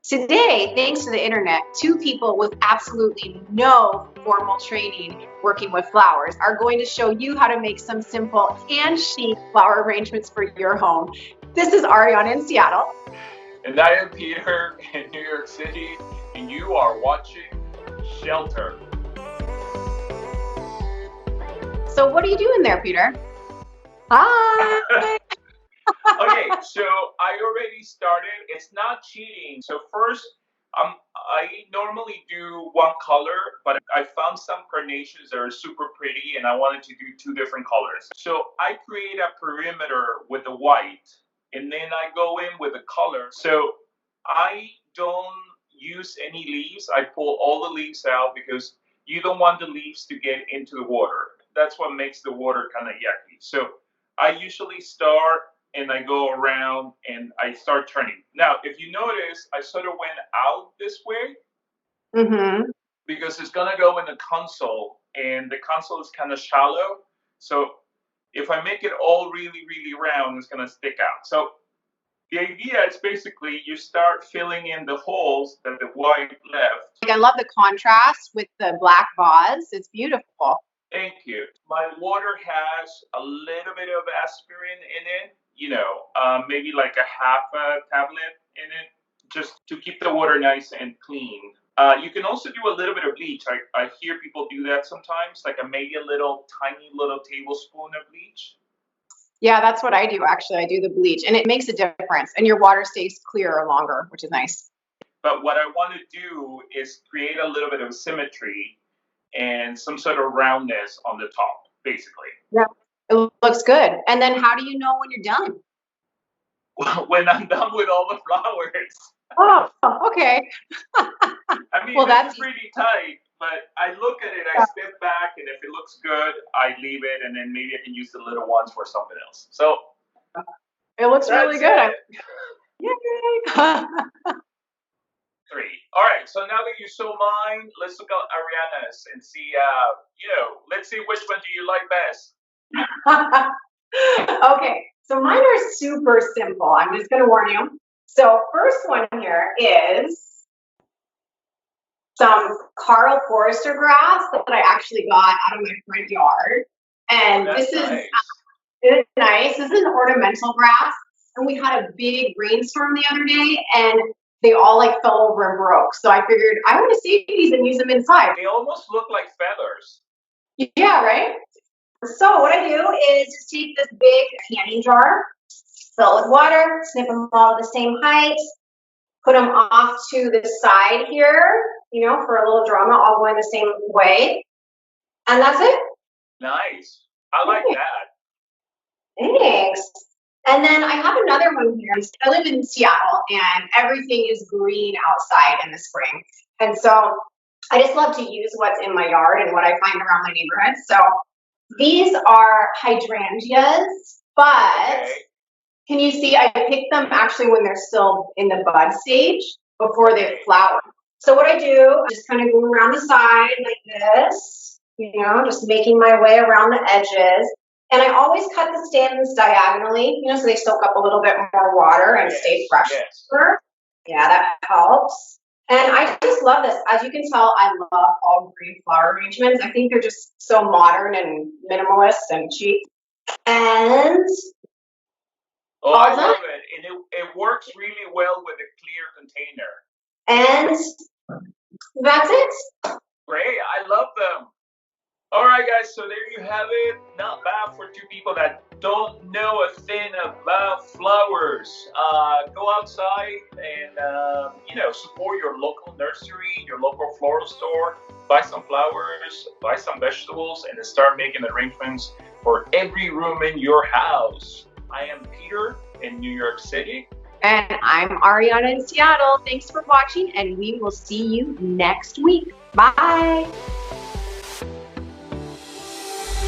Today, thanks to the internet, two people with absolutely no formal training working with flowers are going to show you how to make some simple and chic flower arrangements for your home. This is Arianna in Seattle. And I am Peter in New York City, and you are watching Shelter. So what are you doing there, Peter? Hi! Okay, so I already started. It's not cheating. So first, I normally do one color, but I found some carnations that are super pretty, and I wanted to do two different colors. So I create a perimeter with the white, and then I go in with the color. So I don't use any leaves. I pull all the leaves out because you don't want the leaves to get into the water. That's what makes the water kind of yucky. So I usually start and I go around and I start turning. Now, if you notice, I sort of went out this way because it's going to go in the console, and the console is kind of shallow. So if I make it all really, really round, it's going to stick out. So the idea is basically you start filling in the holes that the white left. I love the contrast with the black vase. It's beautiful. Thank you. My water has a little bit of aspirin in it, maybe like a half a tablet in it, just to keep the water nice and clean. You can also do a little bit of bleach. I hear people do that sometimes, like maybe a tiny little tablespoon of bleach. Yeah, that's what I do, actually. I do the bleach, and it makes a difference, and your water stays clearer longer, which is nice. But what I want to do is create a little bit of symmetry and some sort of roundness on the top, basically. Yeah, it looks good. And then how do you know when you're done? Well, when I'm done with all the flowers. Oh, okay. I mean, that's pretty tight, but I look at it, I step back, and if it looks good, I leave it, and then maybe I can use the little ones for something else. So it looks really good. Yay! 3. All right, so now that you saw mine, let's look at Arianna's and see, let's see which one do you like best. Okay, so mine are super simple. I'm just going to warn you. So first one here is some Carl Forrester grass that I actually got out of my front yard. And this is nice. This is an ornamental grass. And we had a big rainstorm the other day, and they all fell over and broke. So I figured I want to save these and use them inside. They almost look like feathers. Yeah, right? So what I do is just take this big canning jar, fill it with water, snip them all the same height, put them off to the side here, for a little drama, all going the same way. And that's it. Nice. I like that. Thanks. And then I have another one here. I live in Seattle, and everything is green outside in the spring. And so I just love to use what's in my yard and what I find around my neighborhood. So these are hydrangeas, but can you see I picked them actually when they're still in the bud stage before they flower. So what I do, I just kind of go around the side like this, just making my way around the edges. And I always cut the stems diagonally, so they soak up a little bit more water and stay fresh. Yes. Yeah, that helps. And I just love this. As you can tell, I love all green flower arrangements. I think they're just so modern and minimalist and cheap. And I love it. And it works really well with a clear container. And that's it. Great. I love them. All right, guys, so there you have it. Not bad for two people that don't know a thing about flowers. Go outside and, support your local nursery, your local floral store. Buy some flowers, buy some vegetables, and then start making arrangements for every room in your house. I am Peter in New York City. And I'm Arianna in Seattle. Thanks for watching, and we will see you next week. Bye.